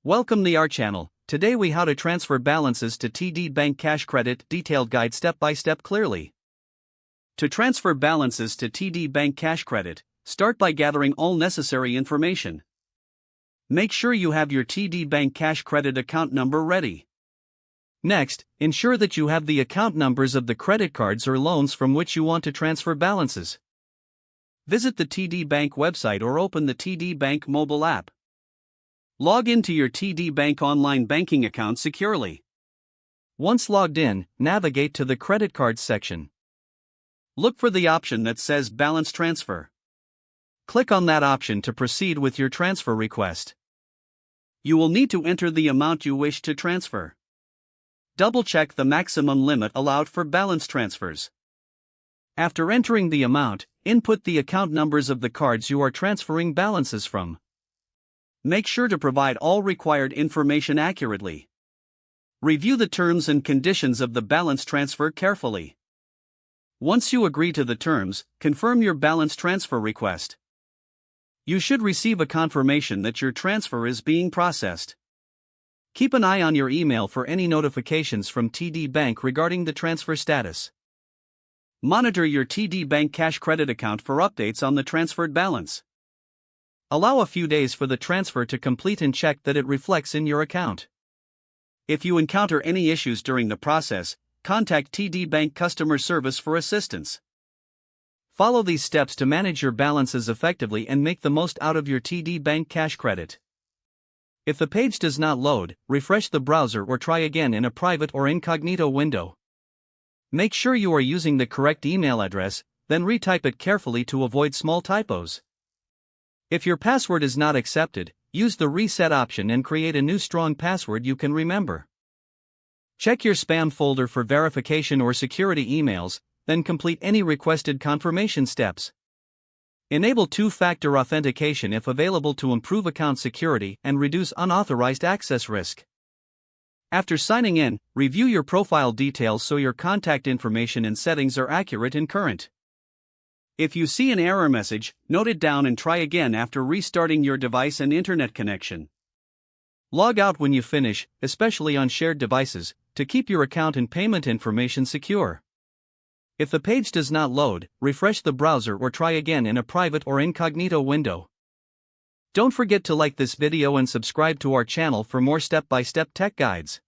Welcome to our channel. Today we how to transfer balances to TD Bank Cash Credit detailed guide step by step clearly. To transfer balances to TD Bank Cash Credit, start by gathering all necessary information. Make sure you have your TD Bank Cash Credit account number ready. Next, ensure that you have the account numbers of the credit cards or loans from which you want to transfer balances. Visit the TD Bank website or open the TD Bank mobile app. Log into your TD Bank online banking account securely. Once logged in, navigate to the credit cards section. Look for the option that says Balance Transfer. Click on that option to proceed with your transfer request. You will need to enter the amount you wish to transfer. Double-check the maximum limit allowed for balance transfers. After entering the amount, input the account numbers of the cards you are transferring balances from. Make sure to provide all required information accurately. Review the terms and conditions of the balance transfer carefully. Once you agree to the terms, confirm your balance transfer request. You should receive a confirmation that your transfer is being processed. Keep an eye on your email for any notifications from TD Bank regarding the transfer status. Monitor your TD Bank Cash Credit account for updates on the transferred balance. Allow a few days for the transfer to complete and check that it reflects in your account. If you encounter any issues during the process, contact TD Bank customer service for assistance. Follow these steps to manage your balances effectively and make the most out of your TD Bank Cash Credit. If the page does not load, refresh the browser or try again in a private or incognito window. Make sure you are using the correct email address, then retype it carefully to avoid small typos. If your password is not accepted, use the reset option and create a new strong password you can remember. Check your spam folder for verification or security emails, then complete any requested confirmation steps. Enable two-factor authentication if available to improve account security and reduce unauthorized access risk. After signing in, review your profile details so your contact information and settings are accurate and current. If you see an error message, note it down and try again after restarting your device and internet connection. Log out when you finish, especially on shared devices, to keep your account and payment information secure. If the page does not load, refresh the browser or try again in a private or incognito window. Don't forget to like this video and subscribe to our channel for more step-by-step tech guides.